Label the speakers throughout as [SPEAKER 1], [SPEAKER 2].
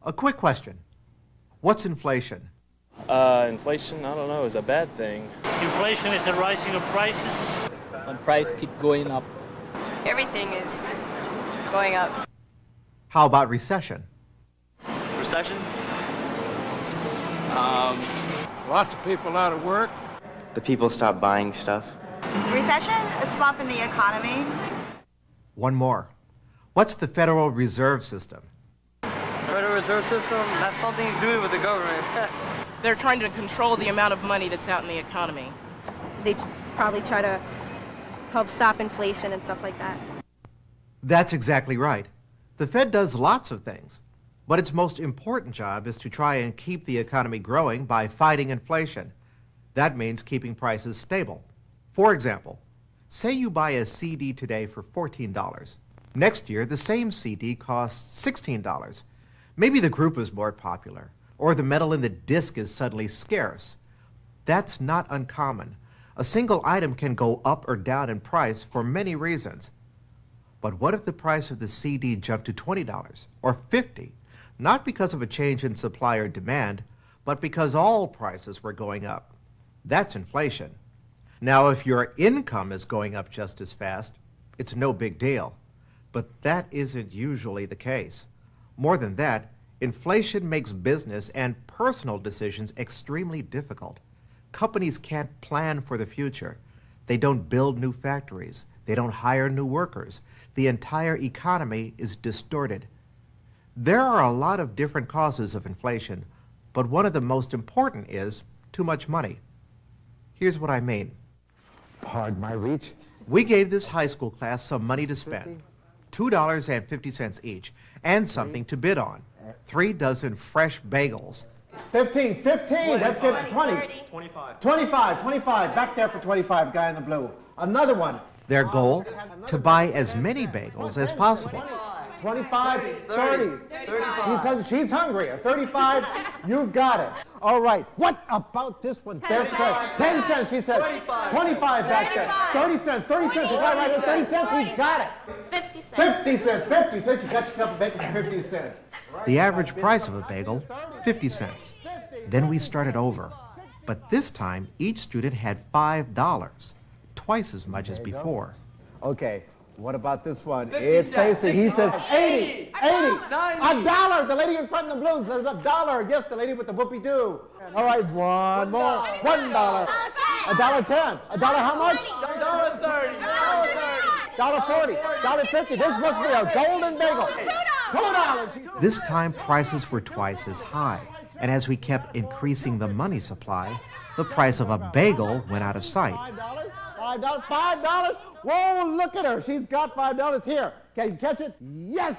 [SPEAKER 1] A quick question. What's inflation?
[SPEAKER 2] Inflation, I don't know, is a bad thing.
[SPEAKER 3] Inflation is the rising of prices.
[SPEAKER 4] When price keep going up.
[SPEAKER 5] Everything is going up.
[SPEAKER 1] How about recession?
[SPEAKER 2] Recession?
[SPEAKER 6] Lots of people out of work.
[SPEAKER 7] The people stop buying stuff.
[SPEAKER 8] Recession, a slump in the economy.
[SPEAKER 1] One more. What's the Federal Reserve System?
[SPEAKER 9] Federal Reserve System, that's something to do with the government.
[SPEAKER 5] They're trying to control the amount of money that's out in the economy.
[SPEAKER 10] They probably try to help stop inflation and stuff like that.
[SPEAKER 1] That's exactly right. The Fed does lots of things, but its most important job is to try and keep the economy growing by fighting inflation. That means keeping prices stable. For example, say you buy a CD today for $14. Next year, the same CD costs $16. Maybe the group is more popular, or the metal in the disc is suddenly scarce. That's not uncommon. A single item can go up or down in price for many reasons. But what if the price of the CD jumped to $20 or $50? Not because of a change in supply or demand, but because all prices were going up. That's inflation. Now, if your income is going up just as fast, it's no big deal. But that isn't usually the case. More than that, inflation makes business and personal decisions extremely difficult. Companies can't plan for the future. They don't build new factories. They don't hire new workers. The entire economy is distorted. There are a lot of different causes of inflation, but one of the most important is too much money. Here's what I mean.
[SPEAKER 6] Pardon my reach.
[SPEAKER 1] We gave this high school class some money to spend, $2.50 each, and something to bid on, 3 dozen fresh bagels.
[SPEAKER 11] 15, that's good. 20.
[SPEAKER 2] 25.
[SPEAKER 11] 25, back there for 25, guy in the blue. Another one.
[SPEAKER 1] Their goal? To buy as many bagels as possible.
[SPEAKER 11] 25, 30. She's hungry. A 35, you've got it. All right, what about this one? 10 cents, she said. 25 back there. 30 cents, you got it right there. 30 cents, he's got it. 50 cents, you got yourself a bagel for 50 cents.
[SPEAKER 1] The average price of a bagel, 50 cents. Then we started over. But this time, each student had $5, twice as much as before.
[SPEAKER 11] Okay, what about this one? It's tasty. He says 80, $1. The lady in front in the blue says $1. Yes, the lady with the whoopee-doo. All right, one more. $1. $1.10. $1 how much?
[SPEAKER 9] $1.30.
[SPEAKER 11] $1.40. $1.50. This must be a golden bagel. $2.
[SPEAKER 1] This time, prices were twice as high. And as we kept increasing the money supply, the price of a bagel went out of sight.
[SPEAKER 11] $5. Whoa, look at her. She's got $5 here. Can you catch it? Yes.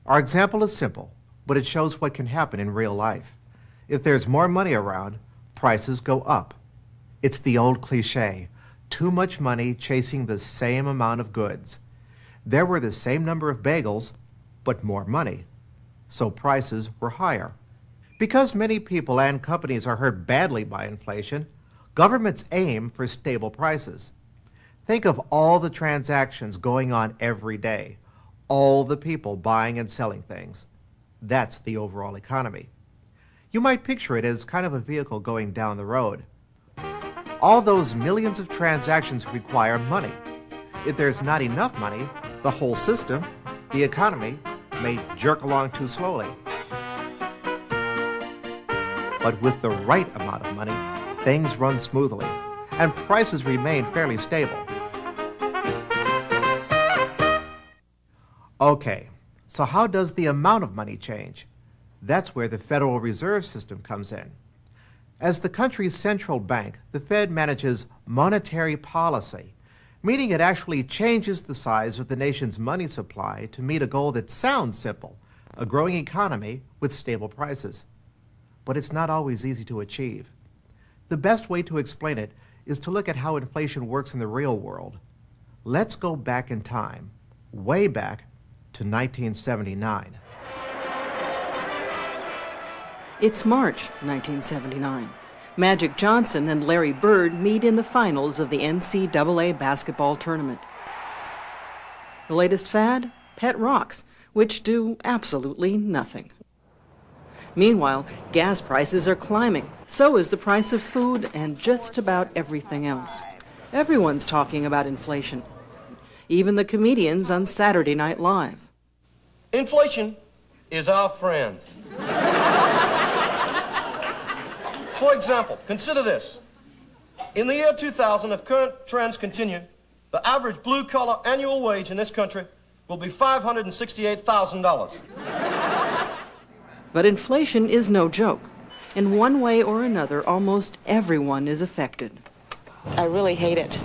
[SPEAKER 1] Our example is simple, but it shows what can happen in real life. If there's more money around, prices go up. It's the old cliche, too much money chasing the same amount of goods. There were the same number of bagels, but more money. So prices were higher. Because many people and companies are hurt badly by inflation, governments aim for stable prices. Think of all the transactions going on every day, all the people buying and selling things. That's the overall economy. You might picture it as kind of a vehicle going down the road. All those millions of transactions require money. If there's not enough money, the whole system, the economy, may jerk along too slowly. But with the right amount of money, things run smoothly, and prices remain fairly stable. Okay, so how does the amount of money change? That's where the Federal Reserve System comes in. As the country's central bank, the Fed manages monetary policy, meaning it actually changes the size of the nation's money supply to meet a goal that sounds simple, a growing economy with stable prices. But it's not always easy to achieve. The best way to explain it is to look at how inflation works in the real world. Let's go back in time, way back to 1979.
[SPEAKER 12] It's March 1979. Magic Johnson and Larry Bird meet in the finals of the NCAA basketball tournament. The latest fad? Pet rocks, which do absolutely nothing. Meanwhile, gas prices are climbing. So is the price of food and just about everything else. Everyone's talking about inflation. Even the comedians on Saturday Night Live.
[SPEAKER 13] Inflation is our friend. For example, consider this. In the year 2000, if current trends continue, the average blue-collar annual wage in this country will be $568,000.
[SPEAKER 12] But inflation is no joke. In one way or another, almost everyone is affected.
[SPEAKER 14] I really hate it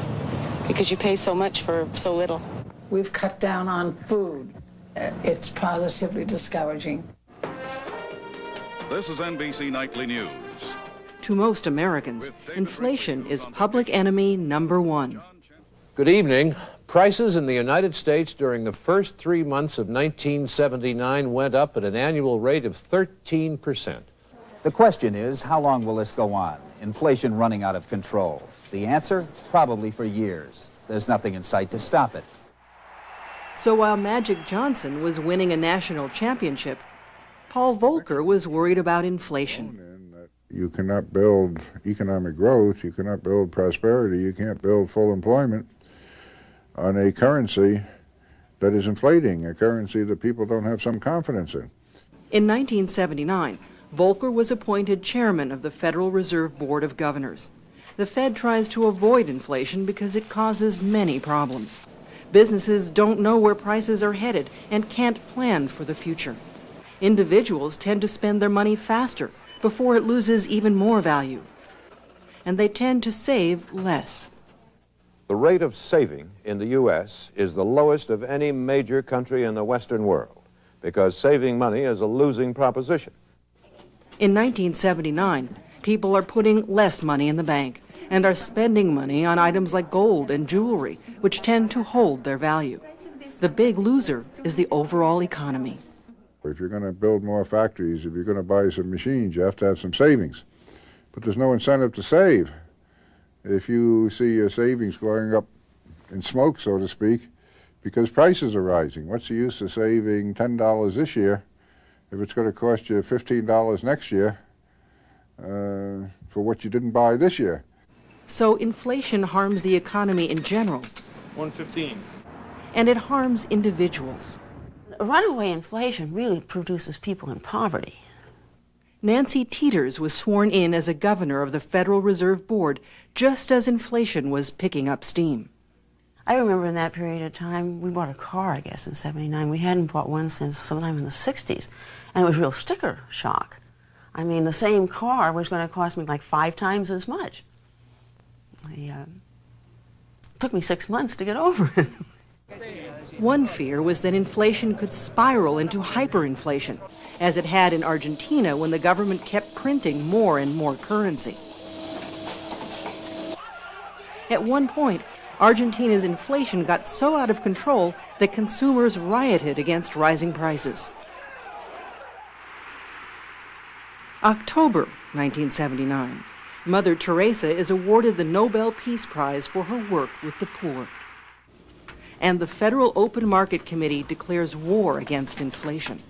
[SPEAKER 14] because you pay so much for so little.
[SPEAKER 15] We've cut down on food. It's positively discouraging.
[SPEAKER 16] This is NBC Nightly News.
[SPEAKER 12] To most Americans, inflation is public enemy number one.
[SPEAKER 17] Good evening. Prices in the United States during the first 3 months of 1979 went up at an annual rate of 13%.
[SPEAKER 18] The question is, how long will this go on? Inflation running out of control. The answer? Probably for years. There's nothing in sight to stop it.
[SPEAKER 12] So while Magic Johnson was winning a national championship, Paul Volcker was worried about inflation.
[SPEAKER 6] You cannot build economic growth, you cannot build prosperity, you can't build full employment on a currency that is inflating, a currency that people don't have some confidence in.
[SPEAKER 12] In 1979, Volcker was appointed chairman of the Federal Reserve Board of Governors. The Fed tries to avoid inflation because it causes many problems. Businesses don't know where prices are headed and can't plan for the future. Individuals tend to spend their money faster before it loses even more value. And they tend to save less.
[SPEAKER 19] The rate of saving in the U.S. is the lowest of any major country in the Western world because saving money is a losing proposition.
[SPEAKER 12] In 1979, people are putting less money in the bank and are spending money on items like gold and jewelry, which tend to hold their value. The big loser is the overall economy.
[SPEAKER 6] If you're going to build more factories, if you're going to buy some machines, you have to have some savings. But there's no incentive to save. If you see your savings going up in smoke, so to speak, because prices are rising. What's the use of saving $10 this year if it's going to cost you $15 next year for what you didn't buy this year?
[SPEAKER 12] So inflation harms the economy in general.
[SPEAKER 2] 115.
[SPEAKER 12] And it harms individuals.
[SPEAKER 14] Runaway inflation really produces people in poverty.
[SPEAKER 12] Nancy Teeters was sworn in as a governor of the Federal Reserve Board just as inflation was picking up steam.
[SPEAKER 14] I remember in that period of time, we bought a car, I guess, in '79. We hadn't bought one since sometime in the '60s, and it was real sticker shock. I mean, the same car was going to cost me like 5 times as much. It took me 6 months to get over it.
[SPEAKER 12] One fear was that inflation could spiral into hyperinflation, as it had in Argentina when the government kept printing more and more currency. At one point, Argentina's inflation got so out of control that consumers rioted against rising prices. October 1979. Mother Teresa is awarded the Nobel Peace Prize for her work with the poor. And the Federal Open Market Committee declares war against inflation.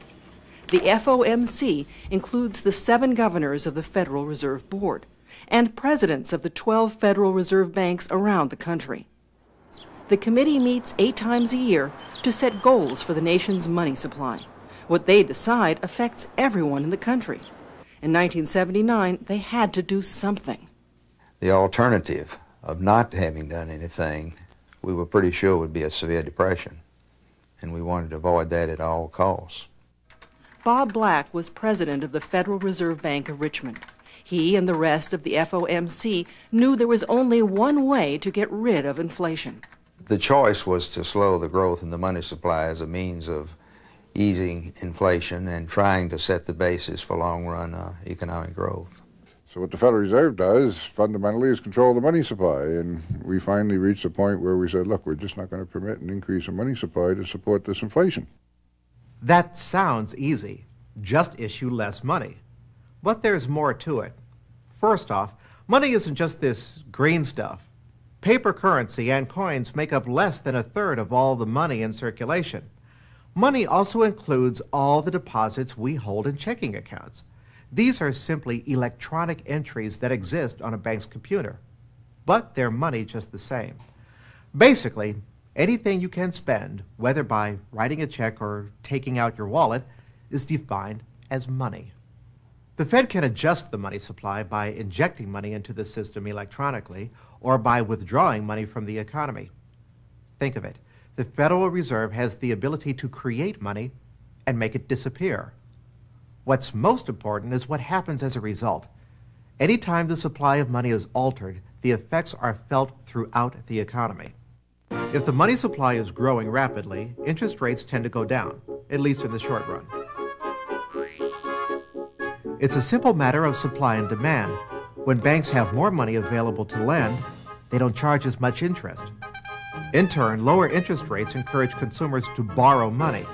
[SPEAKER 12] The FOMC includes the 7 governors of the Federal Reserve Board and presidents of the 12 Federal Reserve banks around the country. The committee meets 8 times a year to set goals for the nation's money supply. What they decide affects everyone in the country. In 1979, they had to do something.
[SPEAKER 20] The alternative of not having done anything, we were pretty sure would be a severe depression, and we wanted to avoid that at all costs.
[SPEAKER 12] Bob Black was president of the Federal Reserve Bank of Richmond. He and the rest of the FOMC knew there was only one way to get rid of inflation.
[SPEAKER 20] The choice was to slow the growth in the money supply as a means of easing inflation and trying to set the basis for long-run economic growth.
[SPEAKER 6] So what the Federal Reserve does fundamentally is control the money supply, and we finally reached a point where we said, look, we're just not going to permit an increase in money supply to support this inflation.
[SPEAKER 1] That sounds easy. Just issue less money. But there's more to it. First off, money isn't just this green stuff. Paper currency and coins make up less than 1/3 of all the money in circulation. Money also includes all the deposits we hold in checking accounts. These are simply electronic entries that exist on a bank's computer, but they're money just the same. Basically, anything you can spend, whether by writing a check or taking out your wallet, is defined as money. The Fed can adjust the money supply by injecting money into the system electronically or by withdrawing money from the economy. Think of it. The Federal Reserve has the ability to create money and make it disappear. What's most important is what happens as a result. Anytime the supply of money is altered, the effects are felt throughout the economy. If the money supply is growing rapidly, interest rates tend to go down, at least in the short run. It's a simple matter of supply and demand. When banks have more money available to lend, they don't charge as much interest. In turn, lower interest rates encourage consumers to borrow money.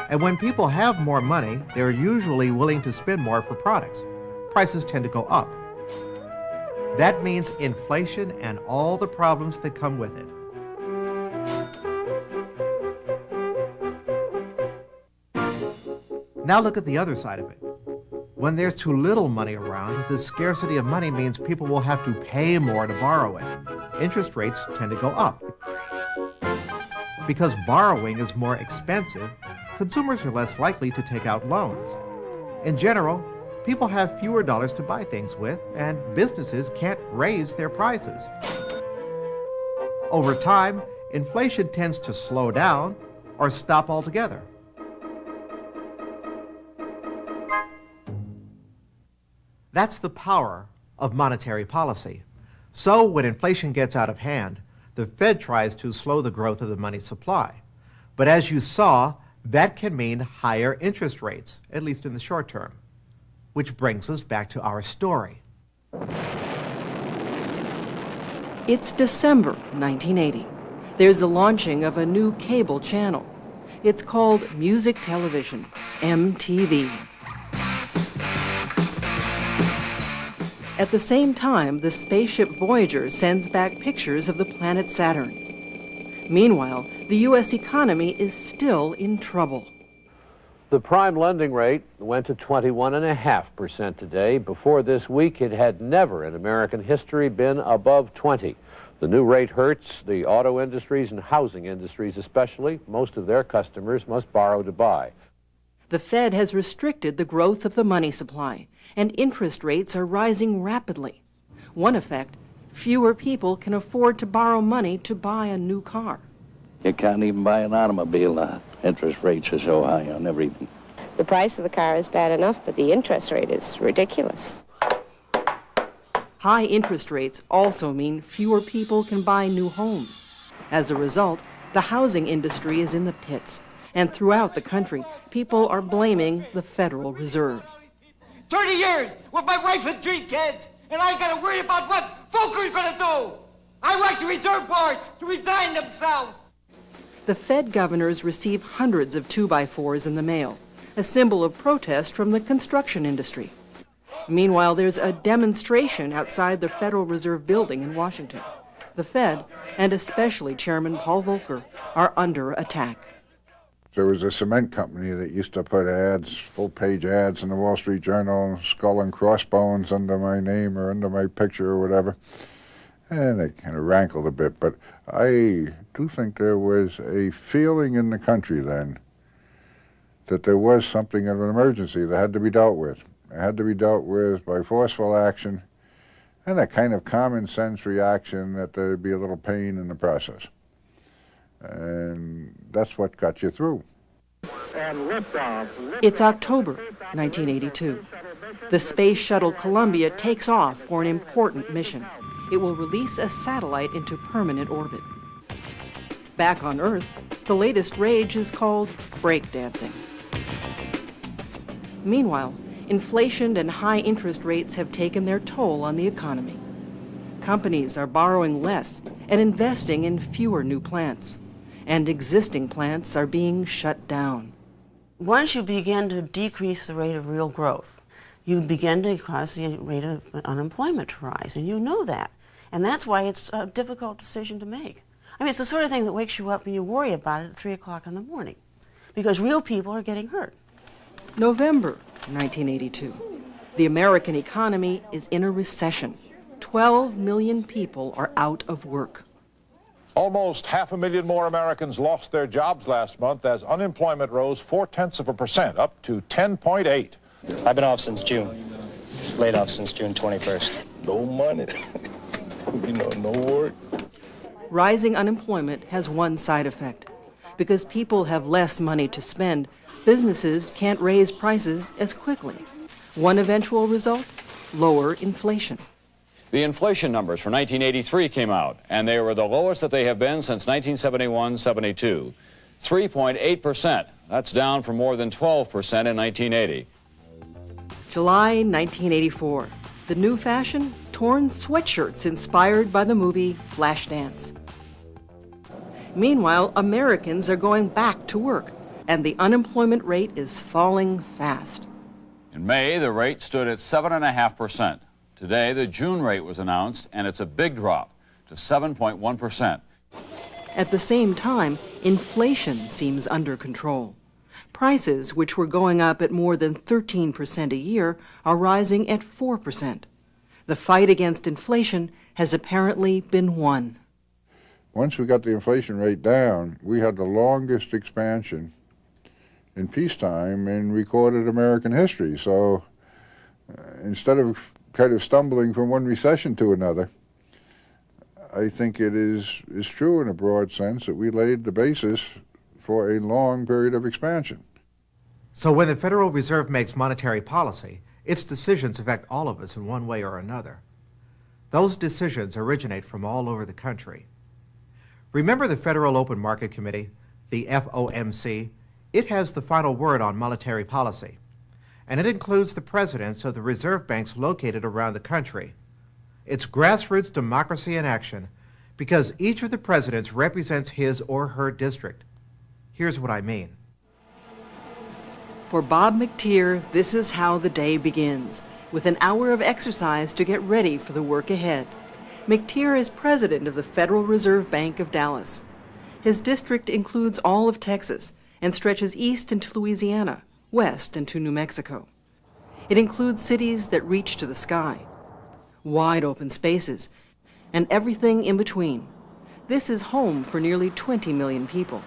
[SPEAKER 1] And when people have more money, they're usually willing to spend more for products. Prices tend to go up. That means inflation and all the problems that come with it. Now look at the other side of it. When there's too little money around, the scarcity of money means people will have to pay more to borrow it. Interest rates tend to go up. Because borrowing is more expensive, consumers are less likely to take out loans. In general, people have fewer dollars to buy things with, and businesses can't raise their prices. Over time, inflation tends to slow down or stop altogether. That's the power of monetary policy. So when inflation gets out of hand, the Fed tries to slow the growth of the money supply. But as you saw, that can mean higher interest rates, at least in the short term. Which brings us back to our story.
[SPEAKER 12] It's December 1980. There's the launching of a new cable channel. It's called Music Television, MTV. At the same time, the spaceship Voyager sends back pictures of the planet Saturn. Meanwhile, the U.S. economy is still in trouble.
[SPEAKER 17] The prime lending rate went to 21.5% today. Before this week, it had never in American history been above 20. The new rate hurts the auto industries and housing industries especially. Most of their customers must borrow to buy.
[SPEAKER 12] The Fed has restricted the growth of the money supply, and interest rates are rising rapidly. One effect, fewer people can afford to borrow money to buy a new car.
[SPEAKER 16] You can't even buy an automobile now. Interest rates are so high on everything.
[SPEAKER 21] The price of the car is bad enough, but the interest rate is ridiculous.
[SPEAKER 12] High interest rates also mean fewer people can buy new homes. As a result, the housing industry is in the pits. And throughout the country, people are blaming the Federal Reserve.
[SPEAKER 22] 30 years with my wife and 3 kids, and I gotta worry about what folk are gonna do. I want the Reserve Board to resign themselves.
[SPEAKER 12] The Fed governors receive hundreds of 2x4s in the mail, a symbol of protest from the construction industry. Meanwhile, there's a demonstration outside the Federal Reserve building in Washington. The Fed, and especially Chairman Paul Volcker, are under attack.
[SPEAKER 6] There was a cement company that used to put ads, full-page ads in the Wall Street Journal, skull and crossbones under my name or under my picture or whatever. And it kind of rankled a bit, but I do think there was a feeling in the country then that there was something of an emergency that had to be dealt with. It had to be dealt with by forceful action and a kind of common sense reaction that there'd be a little pain in the process. And that's what got you through.
[SPEAKER 12] It's October 1982. The Space Shuttle Columbia takes off for an important mission. It will release a satellite into permanent orbit. Back on Earth, the latest rage is called breakdancing. Meanwhile, inflation and high interest rates have taken their toll on the economy. Companies are borrowing less and investing in fewer new plants, and existing plants are being shut down.
[SPEAKER 14] Once you begin to decrease the rate of real growth, you begin to cause the rate of unemployment to rise, and you know that. And that's why it's a difficult decision to make. I mean, it's the sort of thing that wakes you up and you worry about it at 3 o'clock in the morning, because real people are getting hurt.
[SPEAKER 12] November 1982. The American economy is in a recession. 12 million people are out of work.
[SPEAKER 3] Almost 500,000 more Americans lost their jobs last month as unemployment rose 0.4%, up to 10.8.
[SPEAKER 4] I've been off since June. Laid off since June 21st.
[SPEAKER 23] No money. No work.
[SPEAKER 12] Rising unemployment has one side effect. Because people have less money to spend, businesses can't raise prices as quickly. One eventual result? Lower inflation.
[SPEAKER 24] The inflation numbers for 1983 came out, and they were the lowest that they have been since 1971-72. 3.8%. That's down from more than 12% in 1980.
[SPEAKER 12] July 1984. The new fashion? Torn sweatshirts inspired by the movie Flashdance. Meanwhile, Americans are going back to work, and the unemployment rate is falling fast.
[SPEAKER 24] In May, the rate stood at 7.5%. Today, the June rate was announced, and it's a big drop to 7.1%.
[SPEAKER 12] At the same time, inflation seems under control. Prices, which were going up at more than 13% a year, are rising at 4%. The fight against inflation has apparently been won.
[SPEAKER 6] Once we got the inflation rate down, we had the longest expansion in peacetime in recorded American history. So instead of kind of stumbling from one recession to another, I think it is true in a broad sense that we laid the basis for a long period of expansion.
[SPEAKER 1] So when the Federal Reserve makes monetary policy, its decisions affect all of us in one way or another. Those decisions originate from all over the country. Remember the Federal Open Market Committee, the FOMC? It has the final word on monetary policy, and it includes the presidents of the reserve banks located around the country. It's grassroots democracy in action because each of the presidents represents his or her district. Here's what I mean.
[SPEAKER 12] For Bob McTeer, this is how the day begins, with an hour of exercise to get ready for the work ahead. McTeer is president of the Federal Reserve Bank of Dallas. His district includes all of Texas and stretches east into Louisiana, west into New Mexico. It includes cities that reach to the sky, wide open spaces, and everything in between. This is home for nearly 20 million people.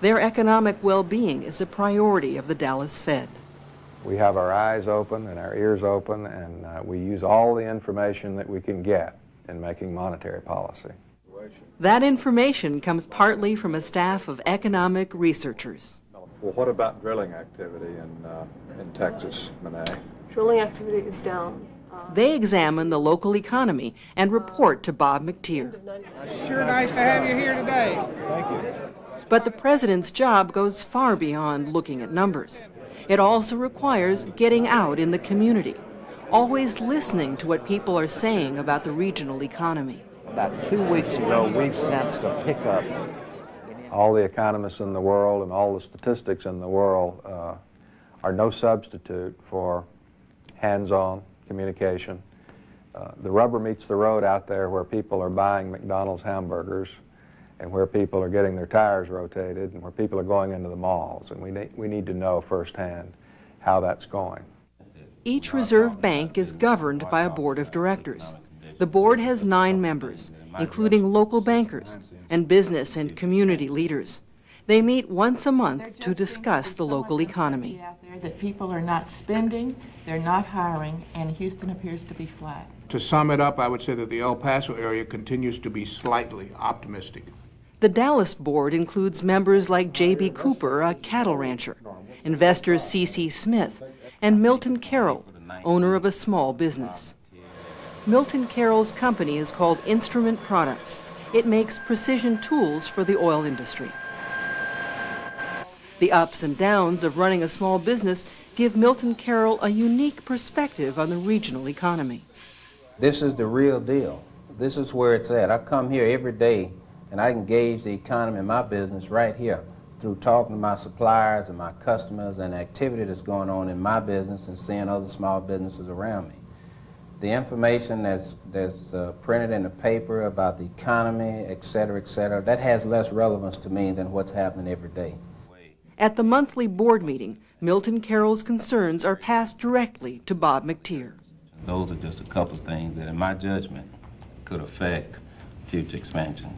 [SPEAKER 12] Their economic well-being is a priority of the Dallas Fed.
[SPEAKER 25] We have our eyes open and our ears open, and we use all the information that we can get in making monetary policy.
[SPEAKER 12] That information comes partly from a staff of economic researchers.
[SPEAKER 26] Well, what about drilling activity in Texas, Monet?
[SPEAKER 27] Drilling activity is down.
[SPEAKER 12] They examine the local economy and report to Bob McTeer.
[SPEAKER 28] Sure nice to have you here today.
[SPEAKER 26] Thank you.
[SPEAKER 12] But the president's job goes far beyond looking at numbers. It also requires getting out in the community, always listening to what people are saying about the regional economy.
[SPEAKER 29] About 2 weeks ago, we've sensed a pickup.
[SPEAKER 25] All the economists in the world and all the statistics in the world are no substitute for hands-on communication. The rubber meets the road out there where people are buying McDonald's hamburgers and where people are getting their tires rotated and where people are going into the malls. And we need to know firsthand how that's going.
[SPEAKER 12] Each reserve bank is governed by a board of directors. The board has 9 members, including local bankers and business and community leaders. They meet once a month to discuss the local economy.
[SPEAKER 30] That people are not spending, they're not hiring, and Houston appears to be flat.
[SPEAKER 28] To sum it up, I would say that the El Paso area continues to be slightly optimistic.
[SPEAKER 12] The Dallas board includes members like J.B. Cooper, a cattle rancher, investors C.C. Smith, and Milton Carroll, owner of a small business. Milton Carroll's company is called Instrument Products. It makes precision tools for the oil industry. The ups and downs of running a small business give Milton Carroll a unique perspective on the regional economy.
[SPEAKER 31] This is the real deal. This is where it's at. I come here every day and I can gauge the economy in my business right here through talking to my suppliers and my customers and the activity that's going on in my business and seeing other small businesses around me. The information that's printed in the paper about the economy, et cetera, that has less relevance to me than what's happening every day.
[SPEAKER 12] At the monthly board meeting, Milton Carroll's concerns are passed directly to Bob McTier.
[SPEAKER 31] Those are just a couple of things that, in my judgment, could affect future expansion.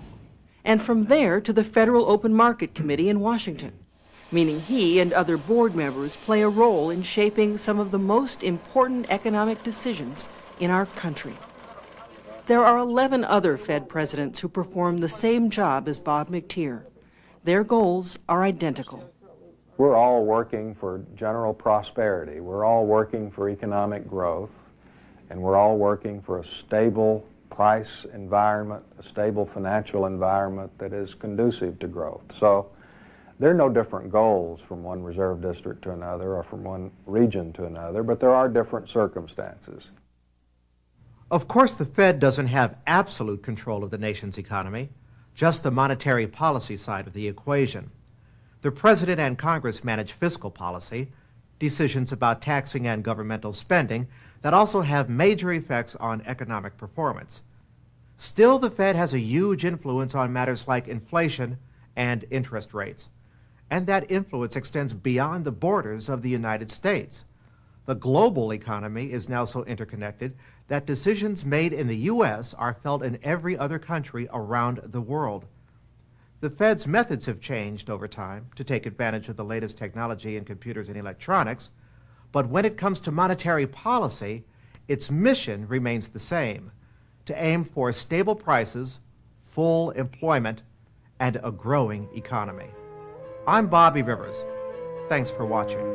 [SPEAKER 12] And from there to the Federal Open Market Committee in Washington, meaning he and other board members play a role in shaping some of the most important economic decisions in our country. There are 11 other Fed presidents who perform the same job as Bob McTier. Their goals are identical.
[SPEAKER 25] We're all working for general prosperity. We're all working for economic growth, and we're all working for a stable price environment, a stable financial environment that is conducive to growth. So there are no different goals from one reserve district to another or from one region to another, but there are different circumstances.
[SPEAKER 1] Of course, the Fed doesn't have absolute control of the nation's economy, just the monetary policy side of the equation. The President and Congress manage fiscal policy, decisions about taxing and governmental spending that also have major effects on economic performance. Still, the Fed has a huge influence on matters like inflation and interest rates, and that influence extends beyond the borders of the United States. The global economy is now so interconnected that decisions made in the U.S. are felt in every other country around the world. The Fed's methods have changed over time to take advantage of the latest technology in computers and electronics, but when it comes to monetary policy, its mission remains the same: to aim for stable prices, full employment, and a growing economy. I'm Bobby Rivers. Thanks for watching.